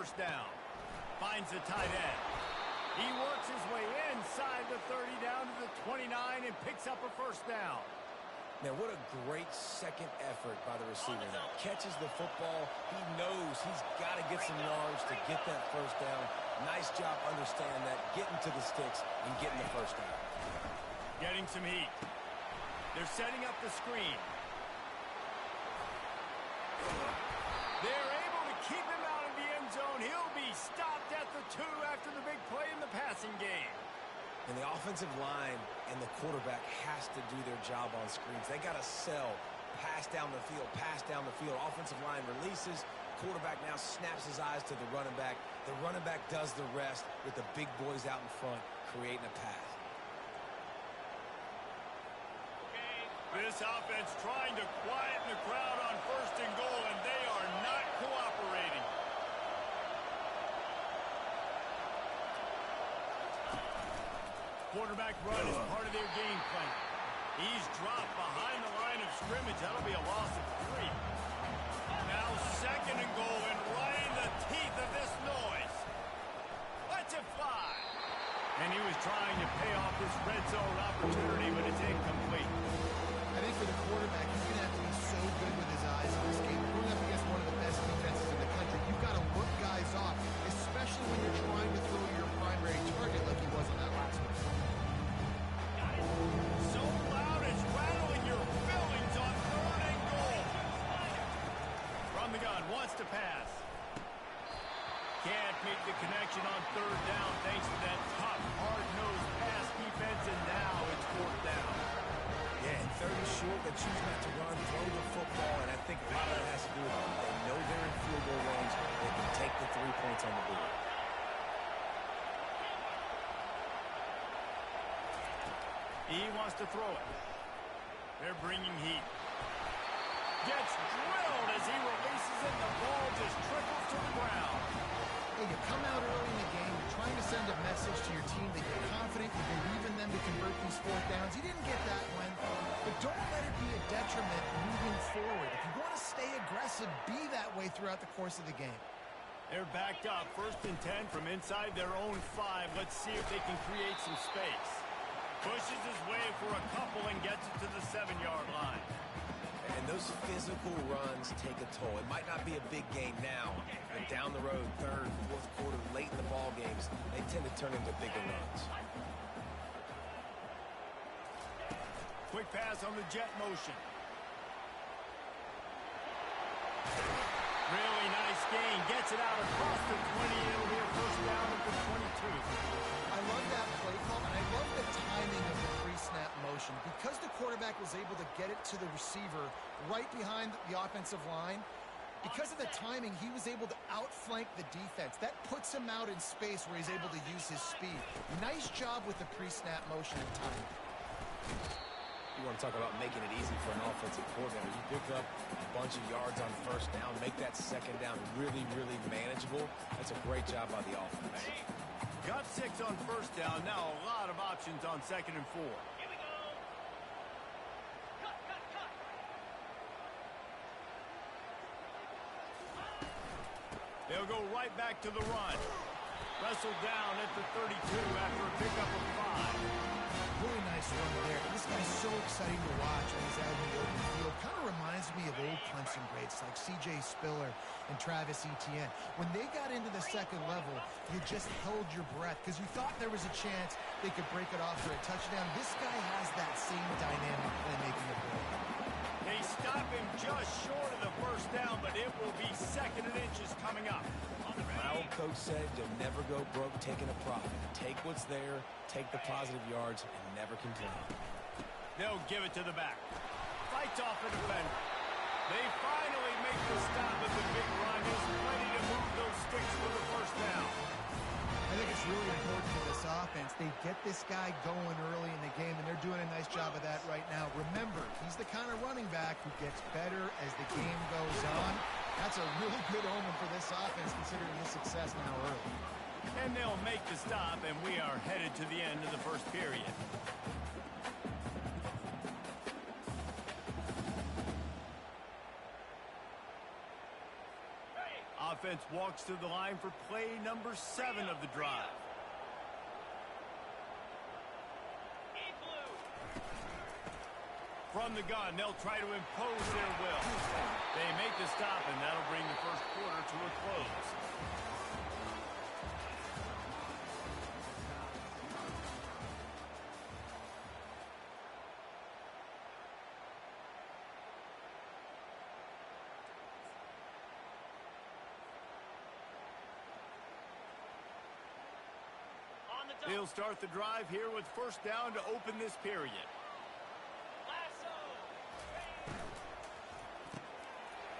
first down. Finds the tight end. He works his way inside the 30 down to the 29 and picks up a first down. Man, what a great second effort by the receiver now. Catches the football. He knows he's got to get some yards to get that first down. Nice job understanding that, getting to the sticks and getting the first down. Getting some heat. They're setting up the screen. They're able to keep him out of the end zone. He'll be stopped at the 2 after the big play in the passing game. And the offensive line and the quarterback has to do their job on screens. They got to sell, pass down the field, pass down the field. Offensive line releases. Quarterback now snaps his eyes to the running back. The running back does the rest with the big boys out in front, creating a pass. This offense trying to quieten the crowd on first and goal, and they are not cooperating. Quarterback run is part of their game plan. He's dropped behind the line of scrimmage. That'll be a loss of 3. Now second and goal, and right in the teeth of this noise. Let's it fly. And he was trying to pay off this red zone opportunity, but it's incomplete. I think for the quarterback, he's going to have to be so good with his eyes in this game. Going up against one of the best defenses in the country, you've got to look guys off, especially when you're trying to throw your primary target like he was on that last one. So loud it's rattling your fillings on third and goal. From the gun, wants to pass. Can't make the connection on third down thanks to that tough, hard-nosed pass defense, and now it's fourth down. Yeah, and third is short. They choose not to run, throw the football, and I think a lot of that has to do with they know they're in field goal range. They can take the 3 points on the board. He wants to throw it. They're bringing heat. Gets drilled as he releases it. The ball just trickles to the ground. Hey, you come out early in the game, you're trying to send a message to your team that you're confident, you believe in them to convert these fourth downs. You didn't get that one, but don't let it be a detriment moving forward. If you want to stay aggressive, be that way throughout the course of the game. They're backed up. 1st and 10 from inside their own 5. Let's see if they can create some space. Pushes his way for a couple and gets it to the 7-yard line. And those physical runs take a toll. It might not be a big game now, but down the road, 3rd, 4th quarter, late in the ball games, they tend to turn into bigger runs. Quick pass on the jet motion. Really nice gain. Gets it out across the 20. It'll be a first down at the 22. I love that play call, and I love the timing of the pre-snap motion. Because the quarterback was able to get it to the receiver right behind the offensive line, because of the timing, he was able to outflank the defense. That puts him out in space where he's able to use his speed. Nice job with the pre-snap motion and timing. You want to talk about making it easy for an offensive coordinator. You pick up a bunch of yards on first down, make that second down really, really manageable. That's a great job by the offense. Got 6 on first down. Now a lot of options on 2nd and 4. Here we go. Cut. They'll go right back to the run. Wrestled down at the 32 after a pickup of 5. Really nice run there. This guy's so exciting to watch when he's out in the open field. Kind of reminds me of old Clemson greats like C.J. Spiller and Travis Etienne. When they got into the second level, you just held your breath because you thought there was a chance they could break it off for a touchdown. This guy has that same dynamic playmaking ability. They stop him just short of the first down, but it will be 2nd and inches coming up. My old coach said you'll never go broke taking a profit. Take what's there, take the positive yards, and never complain. They'll give it to the back. Fights off the defender. They finally make the stop at the big run. Is ready to move those sticks for the first down. I think it's really important for this offense. They get this guy going early in the game, and they're doing a nice job of that right now. Remember, he's the kind of running back who gets better as the game goes on. That's a really good omen for this offense, considering his success now early. And they'll make the stop, and we are headed to the end of the first period. offense walks to the line for play number 7 of the drive. From the gun, they'll try to impose their will. They make the stop, and that'll bring the first quarter to a close. They'll start the drive here with first down to open this period.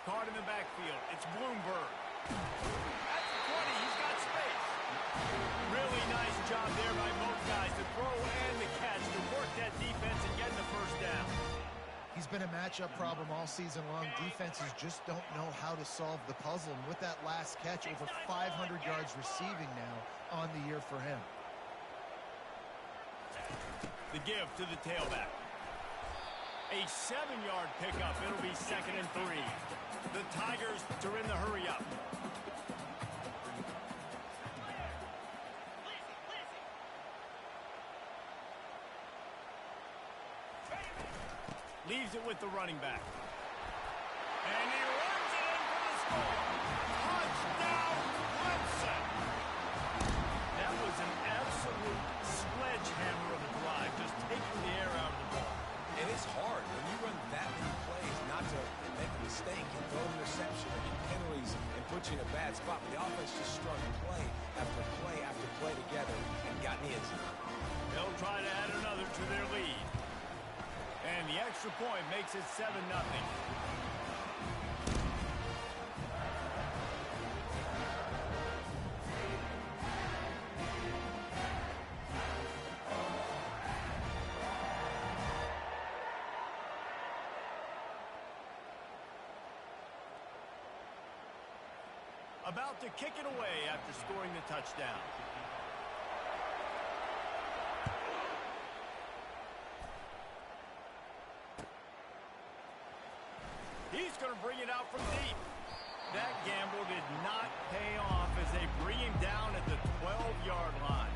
Caught in the backfield. It's Bloomberg. At the 20, he's got space. Really nice job there by both guys to throw and the catch to work that defense and get the first down. He's been a matchup problem all season long. Defenses just don't know how to solve the puzzle. And with that last catch, over 500 yards receiving now on the year for him. The give to the tailback. A 7-yard pickup. It'll be 2nd and 3. The Tigers are in the hurry up. Leaves it with the running back. And he runs it in for the score. Touchdown, Clemson. That was an absolute sledgehammer of a drive, just taking the air out of the ball. And it's hard when you run that many plays not to make a mistake and throw an interception and get penalties and put you in a bad spot. But the offense just strung play after play after play together and got in the end zone. They'll try to add another to their lead. And the extra point makes it 7-0. About to kick it away after scoring the touchdown. He's going to bring it out from deep. That gamble did not pay off as they bring him down at the 12-yard line.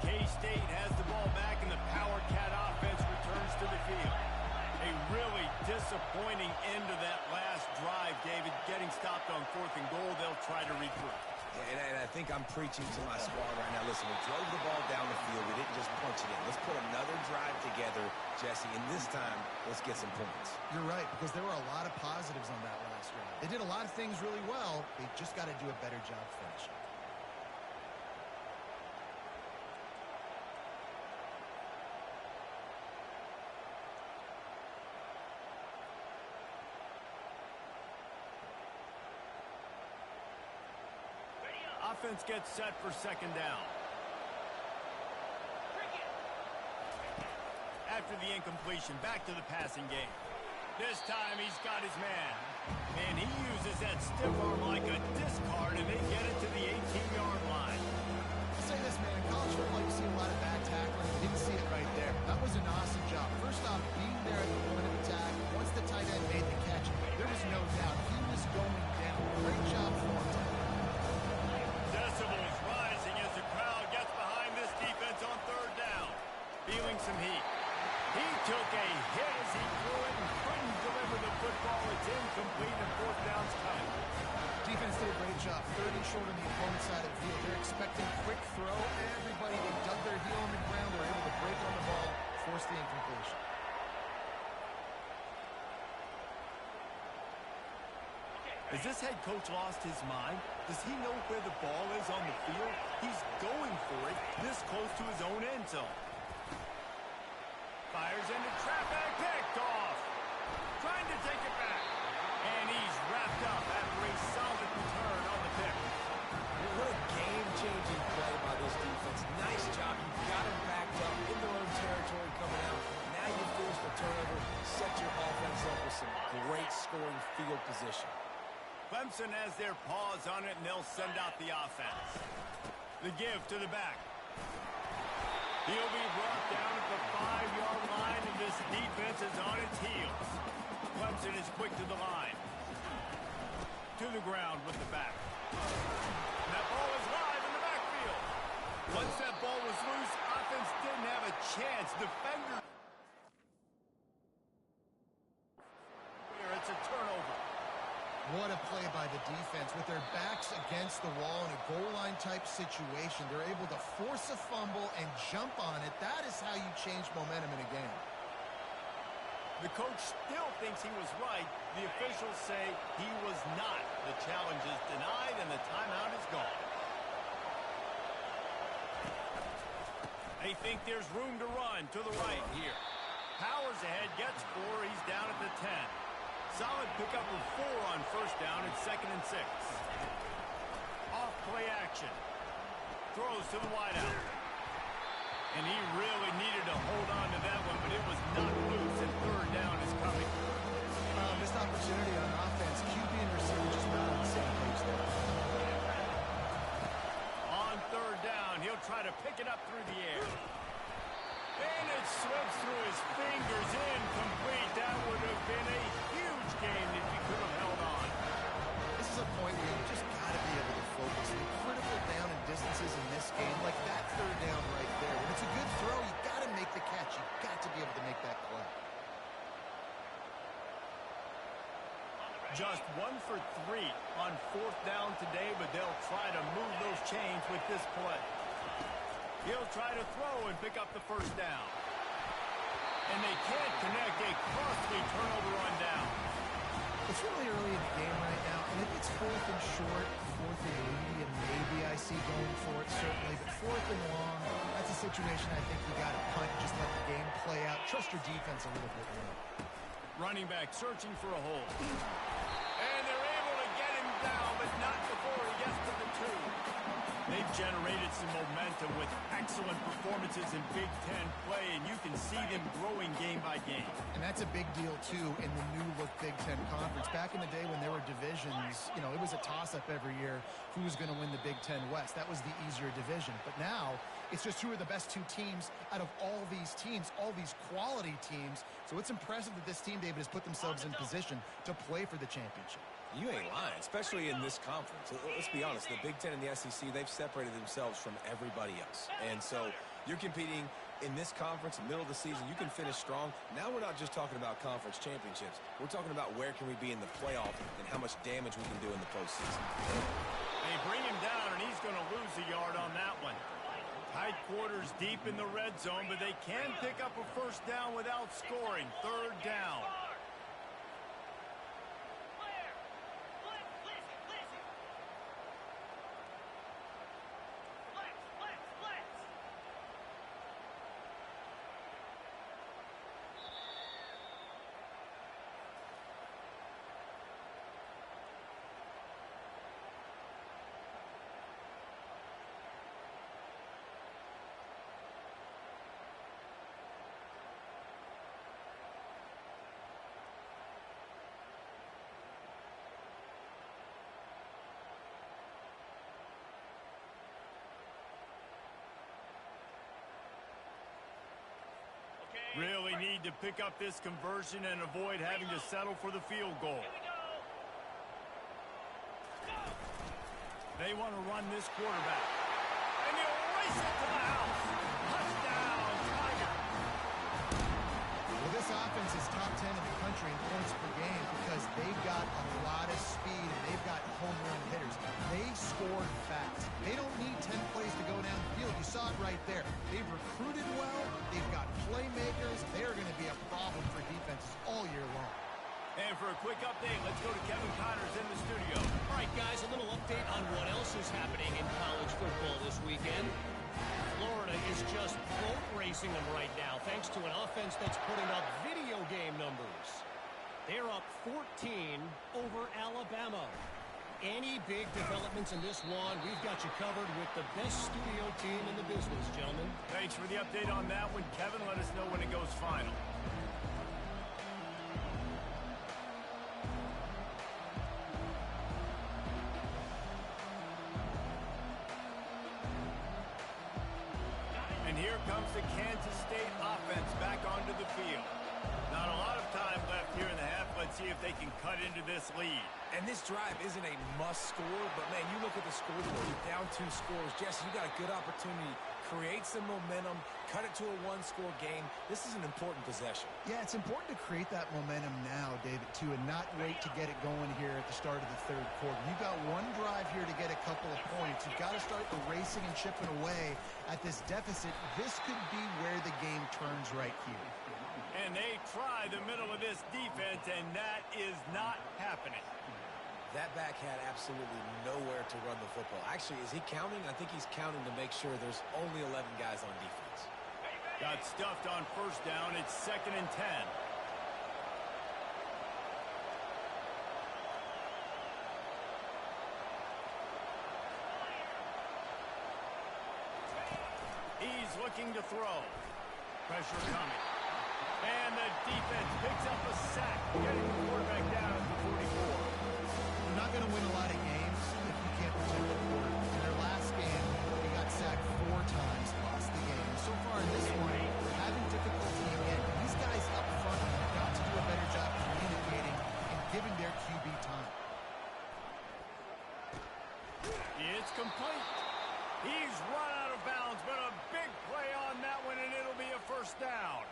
K-State has the ball back, and the Power Cat offense returns to the field. A really disappointing end to that last drive, David. Getting stopped on 4th and goal, they'll try to regroup. And I think I'm preaching to my squad right now. Listen, we drove the ball down the field. We didn't just punch it in. Let's put another drive together, Jesse, and this time, let's get some points. You're right, because there were a lot of positives on that last drive. They did a lot of things really well. They just got to do a better job finishing. Offense gets set for 2nd down. After the incompletion, back to the passing game. This time he's got his man. And he uses that stiff arm like a discard, and they get it to the 18-yard line. I'll say this, man. In college football, you see a lot of bad tackling. You didn't see it right there. That was an awesome job. First off, being there at the point of attack. Once the tight end made the catch, there was no doubt he was going down. Great job for him. Decibels rising as the crowd gets behind this defense on 3rd down. Feeling some heat. He took a hit as he threw it and couldn't deliver the football. It's incomplete and 4th down's coming. Defense did a great job. 30 short on the opponent's side of the field. They're expecting quick throw. Everybody, they dug their heel on the ground. They're able to break on the ball, force the incompletion. Has this head coach lost his mind? Does he know where the ball is on the field? He's going for it this close to his own end zone. Fires into traffic, picked off. Trying to take it back. And he's wrapped up after a solid return on the pick. What a game-changing play by this defense. Nice job. You got them backed up in their own territory coming out. Now you force the turnover, set your offense up with some great scoring field position. Clemson has their paws on it, and they'll send out the offense. The give to the back. He'll be brought down at the 5-yard line, and this defense is on its heels. Clemson is quick to the line. To the ground with the back. That ball is live in the backfield. Once that ball was loose, offense didn't have a chance. Defender. It's a turnover. What a play by the defense. With their backs against the wall in a goal line type situation, they're able to force a fumble and jump on it. That is how you change momentum in a game. The coach still thinks he was right. The officials say he was not. The challenge is denied and the timeout is gone. They think there's room to run to the right here. Powers ahead, gets 4. He's down at the 10. Solid pickup of 4 on first down at 2nd and 6. Off play action. Throws to the wideout. And he really needed to hold on to that one, but it was not loose, and 3rd down is coming. Missed opportunity on offense. QB and receiver just not on the same page there. On 3rd down, he'll try to pick it up through the air. And it slips through his fingers, incomplete. That would have been a huge game if he could have held on. This is a point where you just got to be able to focus. The critical down and distances in this game, like that 3rd down right there. When it's a good throw, you got to make the catch. You got to be able to make that play. Just 1 for 3 on 4th down today, but they'll try to move those chains with this play. He'll try to throw and pick up the 1st down. And they can't connect. A costly turnover on down. It's really early in the game right now, and if it's 4th and short, 4th and medium, maybe I see going for it, certainly. But 4th and long, that's a situation I think you got to punt, just let the game play out. Trust your defense a little bit more. Running back searching for a hole. And they're able to get him down, but not before he gets to the 2. They've generated some momentum with excellent performances in Big Ten play, and you can see them growing game by game. And that's a big deal, too, in the new-look Big Ten Conference. Back in the day when there were divisions, you know, it was a toss-up every year who was going to win the Big Ten West. That was the easier division. But now, it's just who are the best 2 teams out of all these teams, all these quality teams. So it's impressive that this team, David, has put themselves in position to play for the championship. You ain't lying, especially in this conference. Let's be honest, the Big Ten and the SEC, they've separated themselves from everybody else. And so you're competing in this conference, middle of the season, you can finish strong. Now we're not just talking about conference championships. We're talking about where can we be in the playoff and how much damage we can do in the postseason. They bring him down, and he's going to lose a yard on that one. Tight quarters deep in the red zone, but they can pick up a 1st down without scoring. 3rd down. Really need to pick up this conversion and avoid having to settle for the field goal. They want to run this quarterback. And he'll race it to the house. Touchdown, Tiger. Well, this offense is top 10 in the country in points per game because they've got a lot of speed and they've got home run hitters. They scored fast. They don't need 10 plays to go downfield. You saw it right there. They've recruited well. They've got playmakers. They're going to be a problem for defenses all year long. And for a quick update, let's go to Kevin Connors in the studio. All right, guys, a little update on what else is happening in college football this weekend. Florida is just boat racing them right now, thanks to an offense that's putting up video game numbers. They're up 14 over Alabama. Any big developments in this one, we've got you covered with the best studio team in the business, gentlemen. Thanks for the update on that one, Kevin. Let us know when it goes final. And here comes the Kansas State offense back onto the field. Not a lot of time left here in the half. Let's see if they can cut into this lead. And this drive isn't a must score, but, man, you look at the scoreboard. You're down 2 scores. Jesse, you got a good opportunity. Create some momentum. Cut it to a 1-score game. This is an important possession. Yeah, it's important to create that momentum now, David, too, and not wait to get it going here at the start of the third quarter. You've got one drive here to get a couple of points. You've got to start erasing and chipping away at this deficit. This could be where the game turns right here. And they try the middle of this defense, and that is not happening. That back had absolutely nowhere to run the football. Actually, is he counting? I think he's counting to make sure there's only 11 guys on defense. Got stuffed on first down. It's 2nd and 10. He's looking to throw. Pressure coming. And the defense picks up a sack, getting the quarterback down at the 44. You're not going to win a lot of games if you can't protect the quarterback. In their last game, he got sacked 4 times, lost the game. So far in this one, they're having difficulty again. These guys up front have got to do a better job communicating and giving their QB time. It's complete. He's run out of bounds, but a big play on that one, and it'll be a first down.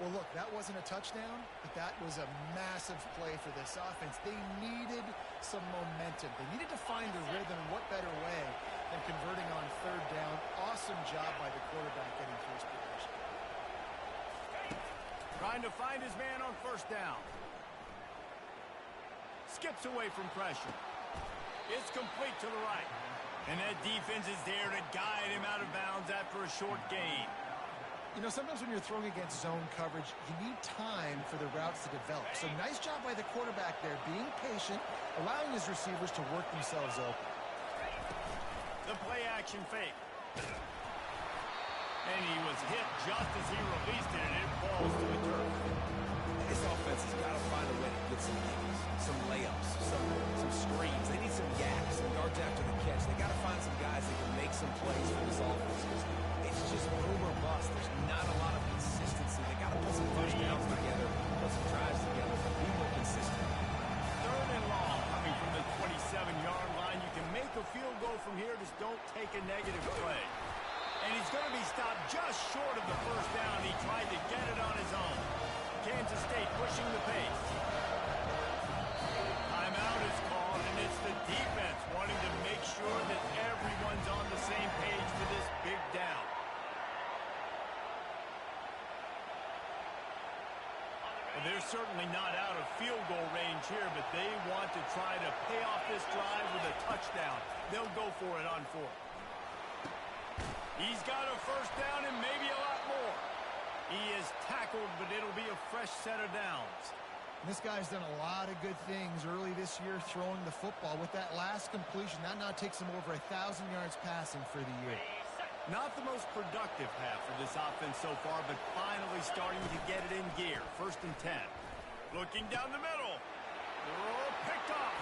Well, look, that wasn't a touchdown, but that was a massive play for this offense. They needed some momentum. They needed to find a rhythm. What better way than converting on third down? Awesome job by the quarterback getting first possession. Trying to find his man on first down. Skips away from pressure. It's complete to the right. And that defense is there to guide him out of bounds after a short gain. You know, sometimes when you're throwing against zone coverage, you need time for the routes to develop. So nice job by the quarterback there, being patient, allowing his receivers to work themselves open. The play action fake. And he was hit just as he released it, and it falls to the turf. This offense has got to find a way to get some gimmicks, some layups, some screens. They need some gaps, some yards after the catch. They got to find some guys that can make some plays for this offense, because it's just boom or bust. There's not a lot of consistency. They got to put some first downs together, put some drives together, be more consistent. 3rd and long, coming from the 27-yard line. You can make a field goal from here. Just don't take a negative play. And he's going to be stopped just short of the first down. He tried to get it on his own. Kansas State pushing the pace. Timeout is called, and it's the defense wanting to make sure that everyone's on the same page for this big down. Well, they're certainly not out of field goal range here, but they want to try to pay off this drive with a touchdown. They'll go for it on 4th. He's got a first down and maybe a lot more. He is tackled, but it'll be a fresh set of downs. This guy's done a lot of good things early this year throwing the football. With that last completion, that now takes him over 1,000 yards passing for the year. Not the most productive half for this offense so far, but finally starting to get it in gear. 1st and 10. Looking down the middle. Oh, picked off.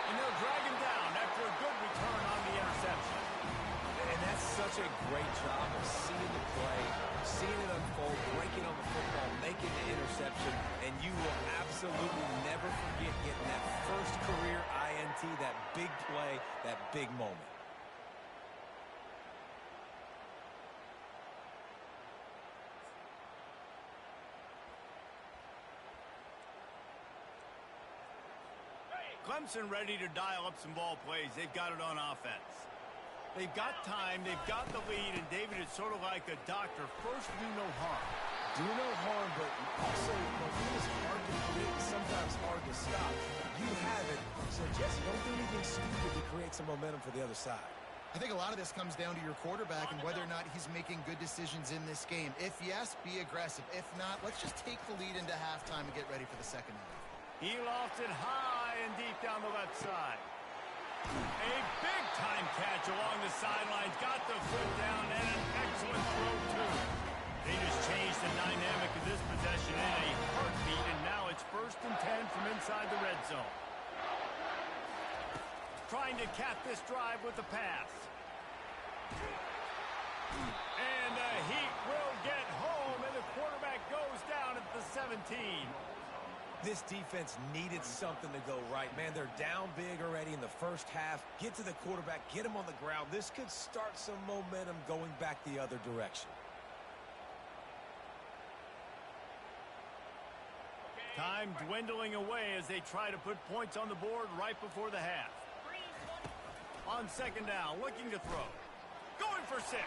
And they'll drag him down after a good return on the interception. And that's such a great job of seeing the play, seeing it unfold, breaking on the football, making the interception, and you will absolutely never forget getting that first career INT, that big play, that big moment. Clemson ready to dial up some ball plays. They've got it on offense. They've got time, they've got the lead, and David, it's sort of like a doctor. First, do no harm. Do no harm, but also, it is hard to predict, sometimes hard to stop. You have it, so Jesse, don't do anything stupid to create some momentum for the other side. I think a lot of this comes down to your quarterback and whether or not he's making good decisions in this game. If yes, be aggressive. If not, let's just take the lead into halftime and get ready for the second half. He lofted high and deep down the left side. A big-time catch along the sidelines. Got the foot down and an excellent throw, too. They just changed the dynamic of this possession in a heartbeat, and now it's 1st and 10 from inside the red zone. Trying to cap this drive with the pass. And the Heat will get home, and the quarterback goes down at the 17. This defense needed something to go right. Man, they're down big already in the first half. Get to the quarterback, get him on the ground. This could start some momentum going back the other direction. Time dwindling away as they try to put points on the board right before the half. On second down, looking to throw. Going for 6. He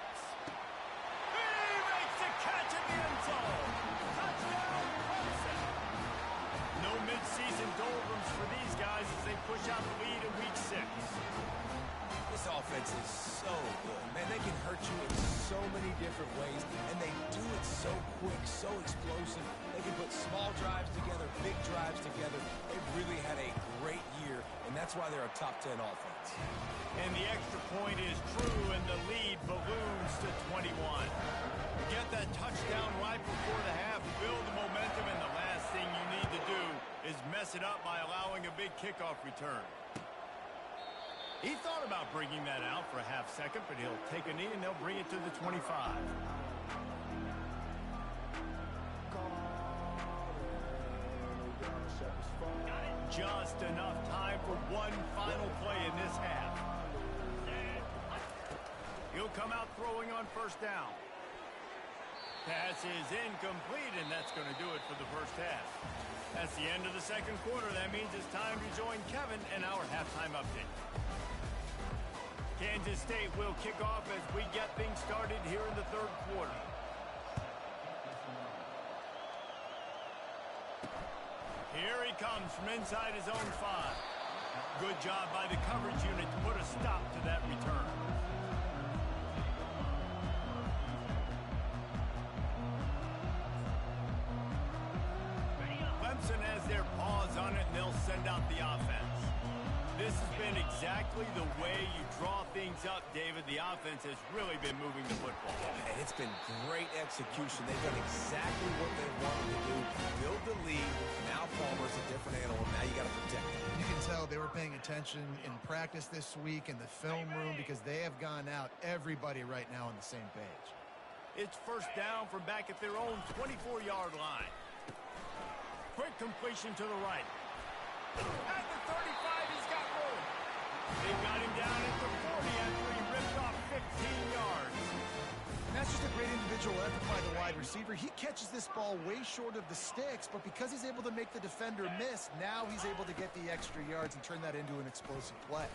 makes the catch at the end zone. Touchdown, Clemson. No midseason doldrums for these guys as they push out the lead in week 6. This offense is so good. Man, they can hurt you in so many different ways, and they do it so quick, so explosive. They can put small drives together, big drives together. They really had a great year, and that's why they're a top 10 offense. And the extra point is true, and the lead balloons to 21. Get that touchdown right before the half, build the momentum, and the last thing you need to do is mess it up by allowing a big kickoff return. He thought about bringing that out for a half second, but he'll take a knee and they'll bring it to the 25. Just enough time for one final play in this half. He'll come out throwing on first down. Pass is incomplete, and that's going to do it for the first half. That's the end of the second quarter. That means it's time to join Kevin and our halftime update. Kansas State will kick off as we get things started here in the third quarter. Here he comes from inside his own 5. Good job by the coverage unit to put a stop to that return. Clemson has their paws on it, and they'll send out the offense. This has been exactly the way you draw things up, David. The offense has really been moving the football. And it's been great execution. They've done exactly what they wanted to do. Build the lead. Now Palmer's a different animal. Now you got to protect him. You can tell they were paying attention in practice this week in the film room because they have gone out, everybody right now on the same page. It's first down from back at their own 24-yard line. Quick completion to the right. At the 35, he's got room. They've got him down at the 40 after he ripped off 15 yards. And that's just a great individual effort by the wide receiver. He catches this ball way short of the sticks, but because he's able to make the defender miss, now he's able to get the extra yards and turn that into an explosive play.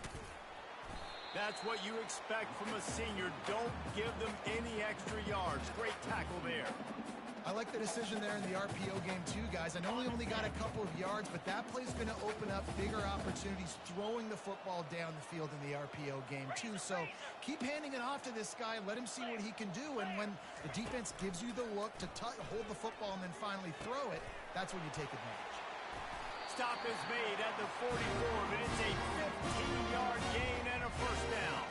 That's what you expect from a senior. Don't give them any extra yards. Great tackle there. I like the decision there in the RPO game too, guys. I know he only got a couple of yards, but that play's going to open up bigger opportunities throwing the football down the field in the RPO game too. So keep handing it off to this guy. Let him see what he can do. And when the defense gives you the look to hold the football and then finally throw it, that's when you take advantage. Stop is made at the 44, but it's a 15-yard gain and a first down.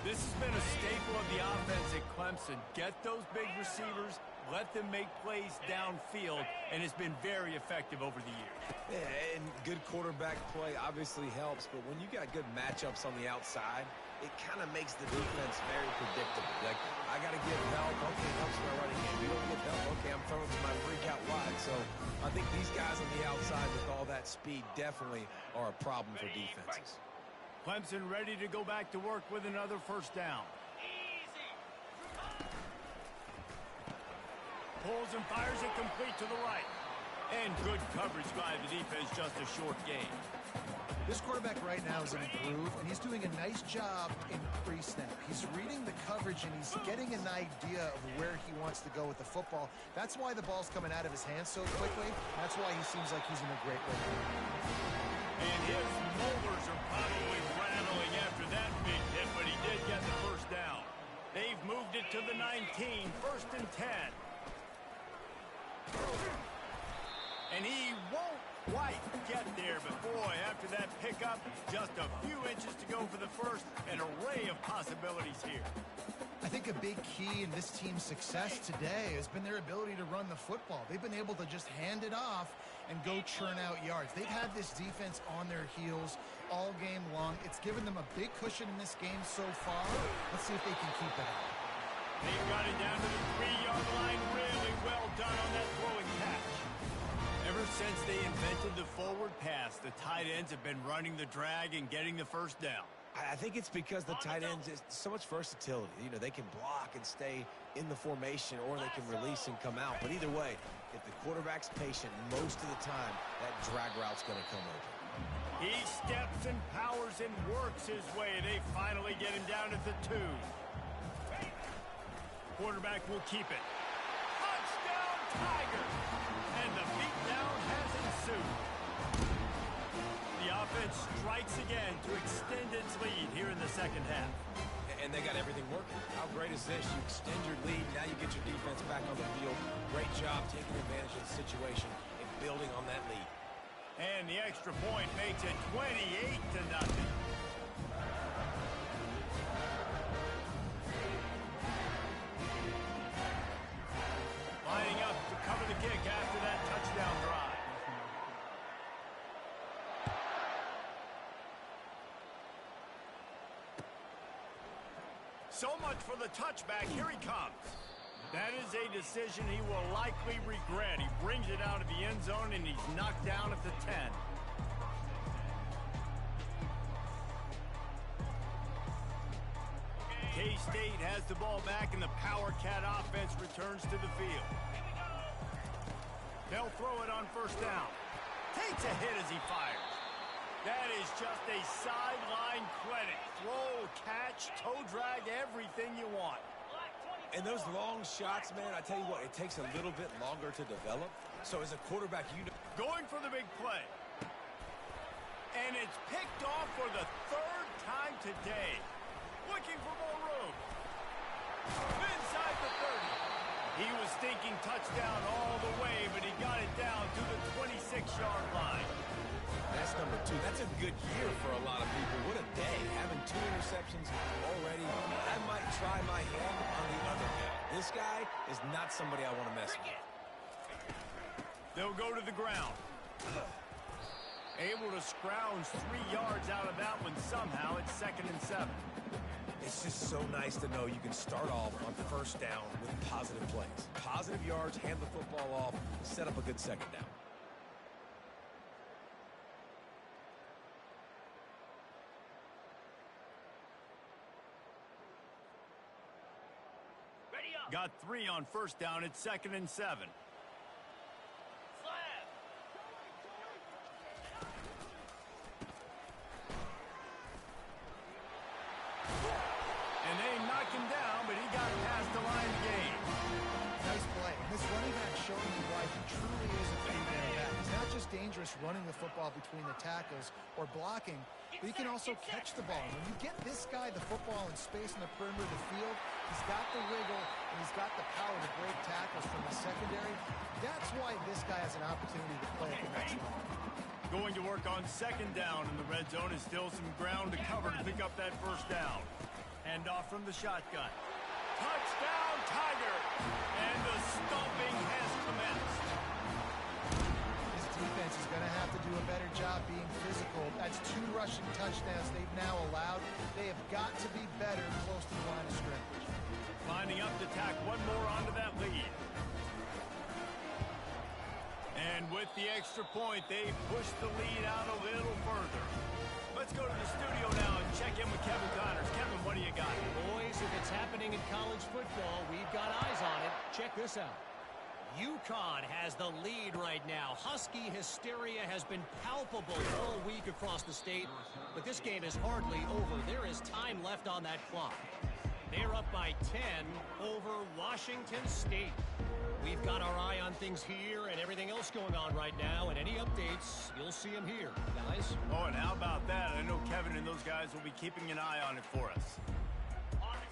This has been a staple of the offense at Clemson. Get those big receivers, let them make plays downfield, and it's been very effective over the years. Yeah, and good quarterback play obviously helps, but when you got good matchups on the outside, it kind of makes the defense very predictable. Like, I got to give help. Okay, helps my running game. You don't give help. Okay, I'm throwing to my freak out wide. So I think these guys on the outside with all that speed definitely are a problem for defenses. Clemson ready to go back to work with another first down. Pulls and fires it complete to the right. And good coverage by the defense, just a short gain. This quarterback right now is in a groove, and he's doing a nice job in pre-snap. He's reading the coverage, and he's getting an idea of where he wants to go with the football. That's why the ball's coming out of his hands so quickly. That's why he seems like he's in a great way. And his molars are probably rattling after that big hit, but he did get the first down. They've moved it to the 19, 1st and 10. And he won't quite get there, but boy, after that pickup, just a few inches to go for the first. An array of possibilities here. I think a big key in this team's success today has been their ability to run the football. They've been able to just hand it off and go churn out yards. They've had this defense on their heels all game long. It's given them a big cushion in this game so far. Let's see if they can keep it up. They've got it down to the 3-yard line. Really well done on that throwing catch. Ever since they invented the forward pass, the tight ends have been running the drag and getting the first down. I think it's because the tight ends is so much versatility. You know, they can block and stay in the formation, or they can release and come out. But either way, if the quarterback's patient most of the time, that drag route's going to come open. He steps and powers and works his way. They finally get him down at the 2. Quarterback will keep it. Touchdown, Tiger! And the beatdown has ensued. The offense strikes again to extend its lead here in the second half. And they got everything working. How great is this? You extend your lead, now you get your defense back on the field. Great job taking advantage of the situation and building on that lead. And the extra point makes it 28-0. Lining up to cover the kick after that touchdown drive. So much for the touchback. Here he comes. That is a decision he will likely regret. He brings it out of the end zone, and he's knocked down at the 10. K-State has the ball back, and the Power Cat offense returns to the field. They'll throw it on first down. Takes a hit as he fires. That is just a sideline clinic. Throw, catch, toe drag, everything you want. And those long shots, man, I tell you what, it takes a little bit longer to develop. So as a quarterback, you know. Going for the big play. And it's picked off for the 3rd time today. Looking for more room. Inside the 30. He was thinking touchdown all the way, but he got it down to the 26-yard line. That's number 2. That's a good year for a lot of people. What a day. Having 2 interceptions already. I might try my hand on the other guy. This guy is not somebody I want to mess with. They'll go to the ground. Able to scrounge 3 yards out of that one somehow. It's 2nd and 7. It's just so nice to know you can start off on first down with positive plays. Positive yards, hand the football off, set up a good second down. Got 3 on first down. It's 2nd and 7. And they knocked him down, but he got past the line of game. Nice play. This running back showing you why he truly is a three-man back. He's not just dangerous running the football between the tackles or blocking, but he can also catch the ball. When you get this guy the football in space in the perimeter of the field, he's got the wiggle and he's got the power to break tackles from the secondary. That's why this guy has an opportunity to play at the next level. Going to work on 2nd down in the red zone is still some ground to cover to pick up that first down. Hand off from the shotgun. Touchdown, Tiger! And the stomping has commenced. This defense is going to have to do a better job being physical. That's 2 rushing touchdowns they've now allowed. They have got to be better close to the line of scrimmage. Lining up to tack one more onto that lead. And with the extra point, they push the lead out a little further. Let's go to the studio now and check in with Kevin Connors. Kevin, what do you got? Boys, if it's happening in college football, we've got eyes on it. Check this out. UConn has the lead right now. Husky hysteria has been palpable all week across the state, but this game is hardly over. There is time left on that clock. They're up by 10 over Washington State. We've got our eye on things here and everything else going on right now, and any updates, you'll see them here, guys. Oh, and how about that? I know Kevin and those guys will be keeping an eye on it for us.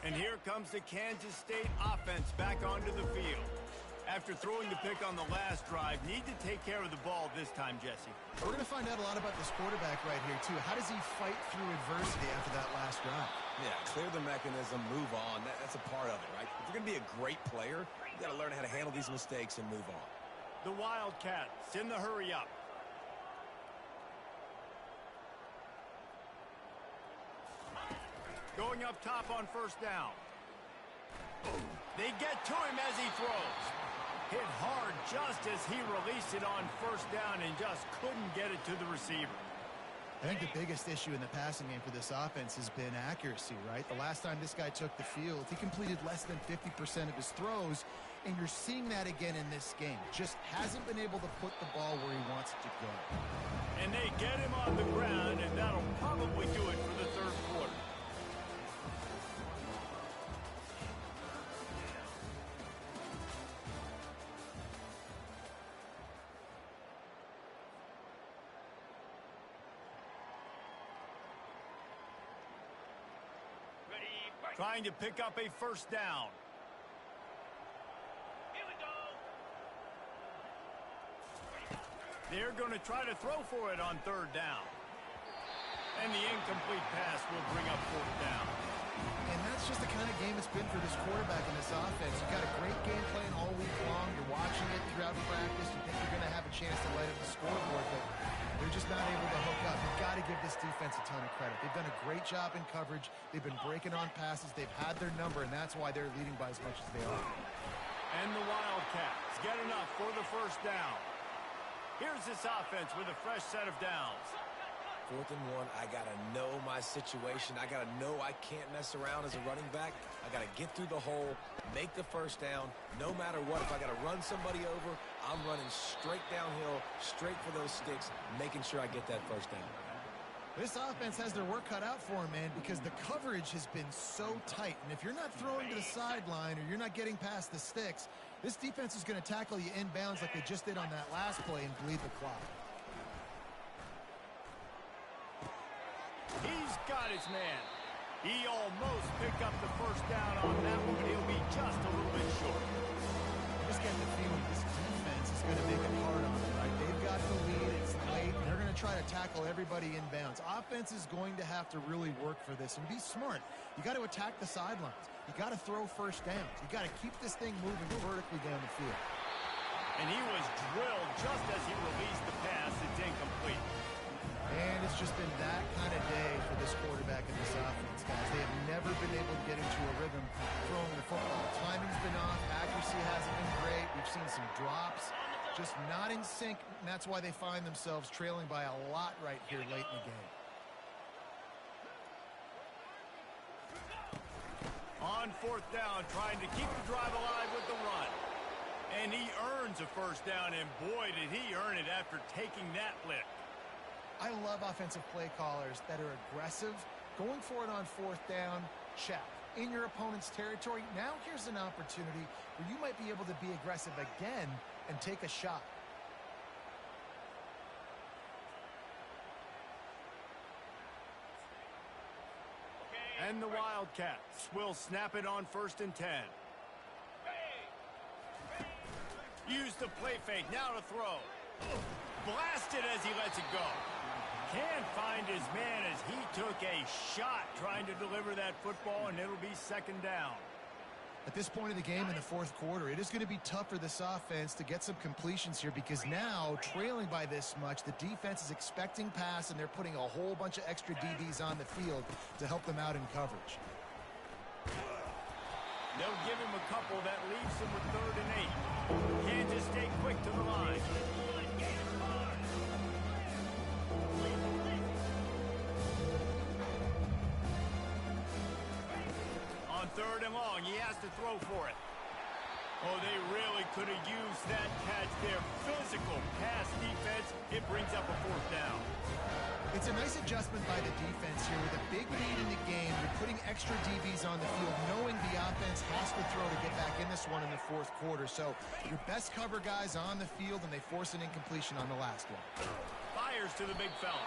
And here comes the Kansas State offense back onto the field. After throwing the pick on the last drive, need to take care of the ball this time, Jesse. We're going to find out a lot about this quarterback right here, too. How does he fight through adversity after that last drive? Yeah, clear the mechanism, move on. That's a part of it, right? If you're going to be a great player, you got to learn how to handle these mistakes and move on. The Wildcats in the hurry up. Going up top on first down. They get to him as he throws. Hit hard just as he released it on first down and just couldn't get it to the receiver. I think the biggest issue in the passing game for this offense has been accuracy, right? The last time this guy took the field, he completed less than 50% of his throws, and you're seeing that again in this game. Just hasn't been able to put the ball where he wants it to go. And they get him on the ground, and that'll probably do it for the third quarter. Trying to pick up a first down. Here we go. They're going to try to throw for it on third down. And the incomplete pass will bring up fourth down. And that's just the kind of game it's been for this quarterback in this offense. You've got a great game plan all week long. You're watching it throughout practice. You think you're going to have a chance to light up the scoreboard, but they're just not able to hook up. You've got to give this defense a ton of credit. They've done a great job in coverage. They've been breaking on passes. They've had their number, and that's why they're leading by as much as they are. And the Wildcats get enough for the first down. Here's this offense with a fresh set of downs. 4th and 1, I got to know my situation. I got to know I can't mess around as a running back. I got to get through the hole, make the first down. No matter what, if I got to run somebody over, I'm running straight downhill, straight for those sticks, making sure I get that first down. This offense has their work cut out for them, man, because the coverage has been so tight. And if you're not throwing to the sideline or you're not getting past the sticks, this defense is going to tackle you inbounds like they just did on that last play and bleed the clock. He's got his man. He almost picked up the first down on that one, but he'll be just a little bit short. I just get the feeling this defense is going to make it hard on them, right? They've got the lead, it's late, and they're going to try to tackle everybody inbounds. Offense is going to have to really work for this and be smart. You got to attack the sidelines. You got to throw first downs. You got to keep this thing moving vertically down the field. And he was drilled just as he released the pass. It's incomplete. And it's just been that kind of day for this quarterback in this offense, guys. They have never been able to get into a rhythm throwing the football. Timing's been off. Accuracy hasn't been great. We've seen some drops. Just not in sync, and that's why they find themselves trailing by a lot right here late in the game. On fourth down, trying to keep the drive alive with the run. And he earns a first down, and boy, did he earn it after taking that lick. I love offensive play callers that are aggressive. Going for it on fourth down, check. In your opponent's territory, now here's an opportunity where you might be able to be aggressive again and take a shot. And the Wildcats will snap it on 1st and 10. Use the play fake, now to throw. Blasted as he lets it go. Can't find his man as he took a shot trying to deliver that football, and it'll be 2nd down. At this point of the game in the 4th quarter, it is going to be tough for this offense to get some completions here because now, trailing by this much, the defense is expecting pass, and they're putting a whole bunch of extra DBs on the field to help them out in coverage. They'll give him a couple that leaves him with 3rd and 8. Kansas stay quick to the line. On 3rd and long, he has to throw for it. Oh, they really could have used that catch there. Physical pass defense. It brings up a 4th down. It's a nice adjustment by the defense here. With a big lead in the game, you're putting extra DBs on the field, knowing the offense has to throw to get back in this one in the 4th quarter. So your best cover guys on the field, and they force an incompletion on the last one. Fires to the big fella.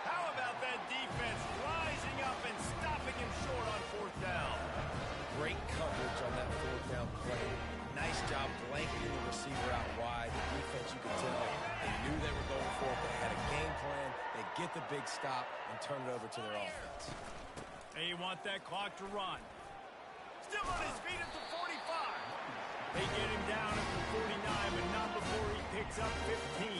How about that defense rising up and stopping him short on 4th down? Great coverage on that 4th down play. Nice job blanketing the receiver out wide. The defense, you could tell, they knew they were going for it. They had a game plan. They get the big stop and turn it over to their offense. They want that clock to run. Still on his feet at the 45. They get him down at the 49, but not before he picks up 15.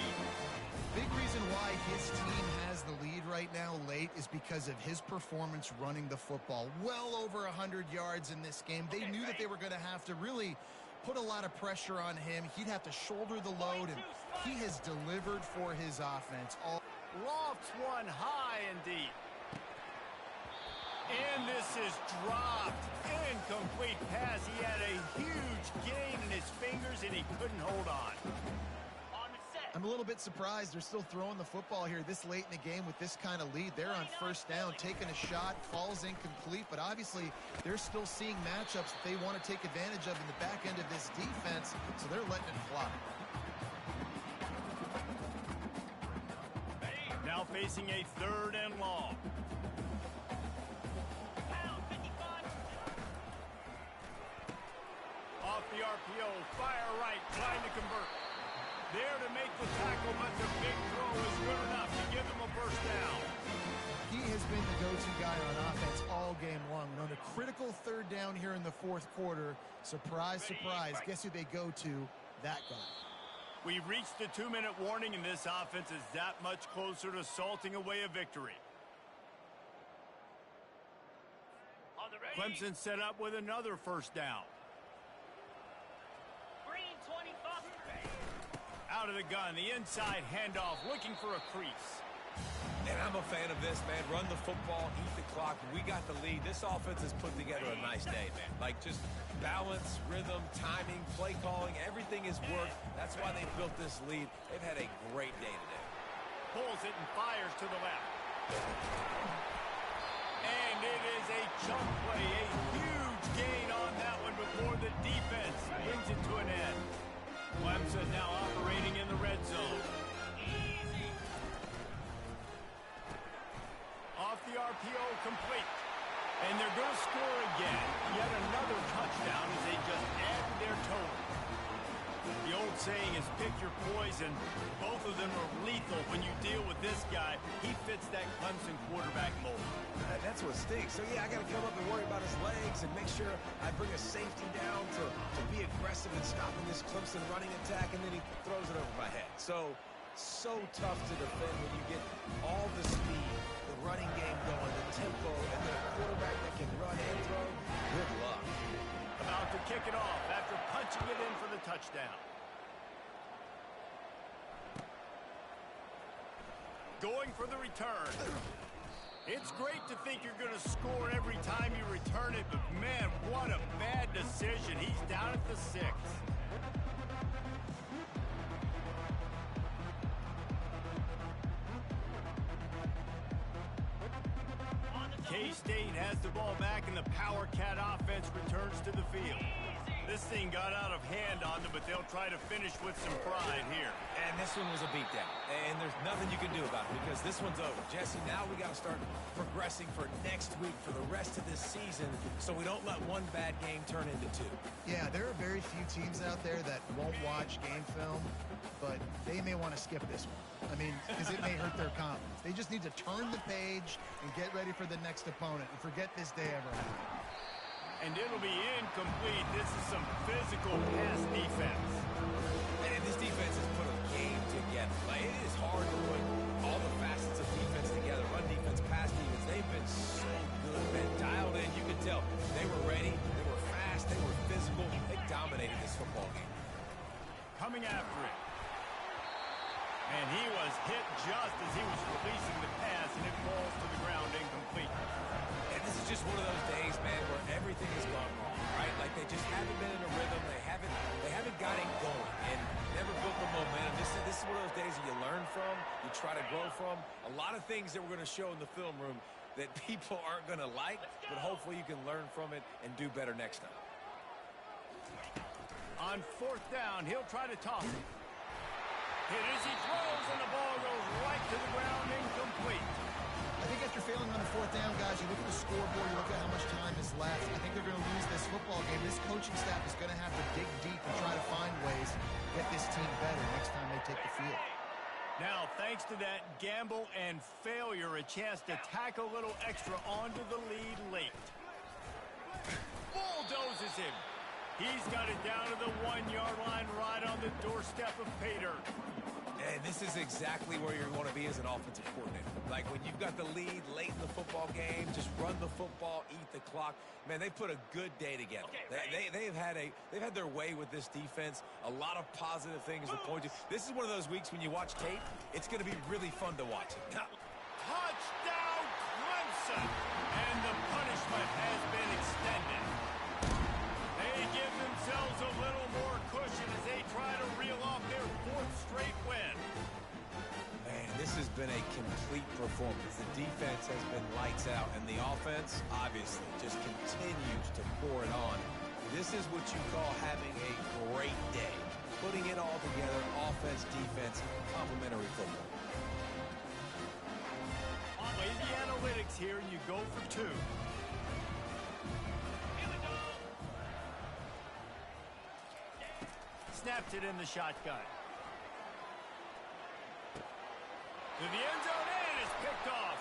Big reason why his team has has the lead right now late is because of his performance running the football. Well over 100 yards in this game. They knew that they were going to have to really put a lot of pressure on him. He'd have to shoulder the load, and he has delivered for his offense. Lofts one high and deep. And this is dropped. Incomplete pass. He had a huge gain in his fingers, and he couldn't hold on. I'm a little bit surprised they're still throwing the football here this late in the game with this kind of lead. They're on first down, taking a shot, falls incomplete, but obviously they're still seeing matchups that they want to take advantage of in the back end of this defense, so they're letting it fly. Now facing a 3rd and long. Off the RPO, fire right, trying to convert. There to make the tackle, but the big throw is good enough to give them a first down. He has been the go-to guy on offense all game long. And on a critical 3rd down here in the 4th quarter, surprise, surprise, guess who they go to? That guy. We've reached the 2-minute warning, and this offense is that much closer to salting away a victory. Clemson set up with another first down. Out of the gun, the inside handoff, looking for a crease. And I'm a fan of this, man. Run the football, eat the clock. We got the lead. This offense has put together a nice day, man. Like, just balance, rhythm, timing, play calling, everything has worked. That's why they built this lead. They've had a great day today. Pulls it and fires to the left. And it is a chunk play, a huge gain on that one before the defense brings it to an end. Clemson now operating in the red zone. Off the RPO, complete. And they're going to score again. Yet another touchdown as they just added their total. The old saying is pick your poison. Both of them are lethal when you deal with this guy. He fits that Clemson quarterback mold. That's what stinks. So, yeah, I got to come up and worry about his legs and make sure I bring a safety down to be aggressive in stopping this Clemson running attack, and then he throws it over my head. So tough to defend when you get all the speed, the running game going, the tempo, and then a quarterback that can run and throw. Good luck. About to kick it off after punching it in for the touchdown. Going for the return. It's great to think you're going to score every time you return it, but man, what a bad decision. He's down at the 6. K-State has the ball back, and the Power Cat offense returns to the field. This thing got out of hand on them, but they'll try to finish with some pride here. And this one was a beatdown. And there's nothing you can do about it because this one's over. Jesse, now we got to start progressing for next week, for the rest of this season, so we don't let one bad game turn into 2. Yeah, there are very few teams out there that won't watch game film, but they may want to skip this one. I mean, because it may hurt their confidence. They just need to turn the page and get ready for the next opponent and forget this day ever happened. And it'll be incomplete. This is some physical pass defense. And this defense has put a game together. Like, it is hard to put all the facets of defense together. Run defense, pass defense. They've been so good, man. Dialed in. You can tell they were ready. They were fast. They were physical. They dominated this football game. Coming after it. And he was hit just as he was releasing the pass, and it falls to the ground incomplete. And this is just one of those days, man, where everything has gone wrong, right? Like, they just haven't been in a rhythm. They haven't got it going and never built the momentum. This is one of those days that you learn from, you try to grow from. A lot of things that we're going to show in the film room that people aren't going to like, but hopefully you can learn from it and do better next time. On 4th down, he'll try to toss it. Hit as he throws, and the ball goes right to the ground, incomplete. I think after failing on the 4th down, guys, you look at the scoreboard, you look at how much time is left. I think they're going to lose this football game. This coaching staff is going to have to dig deep and try to find ways to get this team better next time they take the field. Now, thanks to that gamble and failure, a chance to tack a little extra onto the lead late. Bulldozes him. He's got it down to the 1-yard line right on the doorstep of pay dirt. And this is exactly where you want to be as an offensive coordinator. Like when you've got the lead late in the football game, just run the football, eat the clock. Man, they put a good day together. Okay, They've had their way with this defense. A lot of positive things to point to. This is one of those weeks when you watch tape, it's going to be really fun to watch it. Touchdown, Clemson! And the punishment has been extended. They give themselves a little more cushion as they try to reel off their fourth straight win. Man, this has been a complete performance. The defense has been lights out, and the offense, obviously, just continues to pour it on. This is what you call having a great day. Putting it all together, offense, defense, complementary football. Play the analytics here, and you go for two. Snaps it in the shotgun. To the end zone, and it's picked off.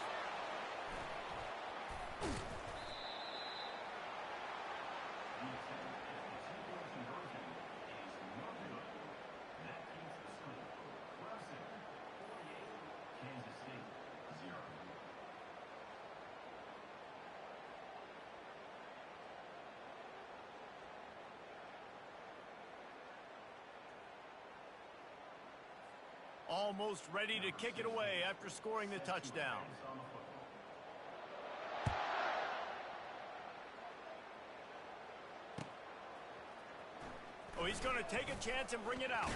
Almost ready to kick it away after scoring the touchdown. Oh, he's going to take a chance and bring it out.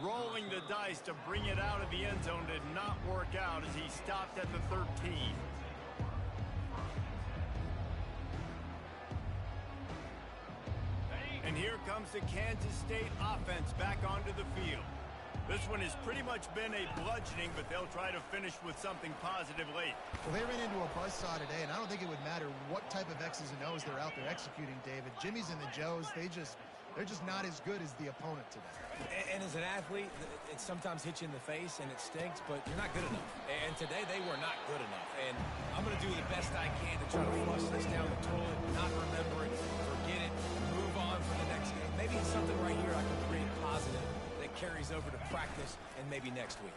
Rolling the dice to bring it out of the end zone did not work out as he stopped at the 13. And here comes the Kansas State offense back onto the field. This one has pretty much been a bludgeoning, but they'll try to finish with something positive late. Well, they ran into a buzzsaw today, and I don't think it would matter what type of X's and O's they're out there executing, David. Jimmy's and the Joes, they're just not as good as the opponent today. And as an athlete, it sometimes hits you in the face, and it stinks, but you're not good enough. And today, they were not good enough. And I'm going to do the best I can to try to flush this down the toilet, not remember it, forget it, move on for the next game. Maybe it's something right here I can create positive that carries over to practice and maybe next week.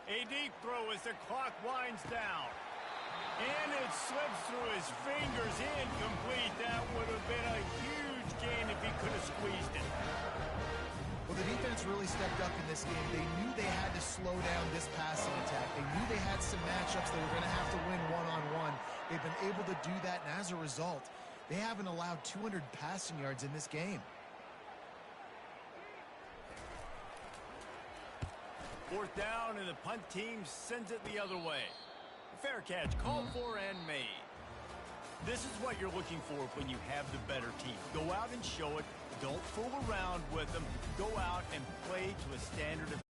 A deep throw as the clock winds down. And it slips through his fingers, incomplete. That would have been a huge gain if he could have squeezed it. Well, the defense really stepped up in this game. They knew they had to slow down this passing attack. They knew they had some matchups they were going to have to win one-on-one. They've been able to do that, and as a result, they haven't allowed 200 passing yards in this game. Fourth down, and the punt team sends it the other way. Fair catch, called for and made. This is what you're looking for when you have the better team. Go out and show it. Don't fool around with them. Go out and play to a standard of...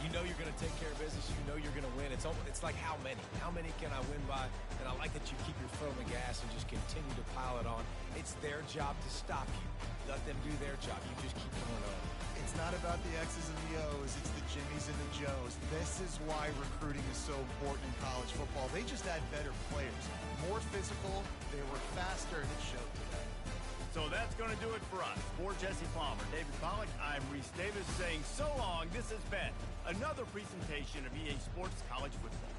You know you're going to take care of business. You know you're going to win. It's like how many? How many can I win by? And I like that you keep your foot on the gas and just continue to pile it on. It's their job to stop you. Let them do their job. You just keep going on. It's not about the X's and the O's. It's the Jimmies and the Joes. This is why recruiting is so important in college football. They just had better players. More physical. They were faster, and it showed today. So that's going to do it for us. For Jesse Palmer, David Pollack, I'm Reese Davis saying so long. This has been another presentation of EA Sports College Football.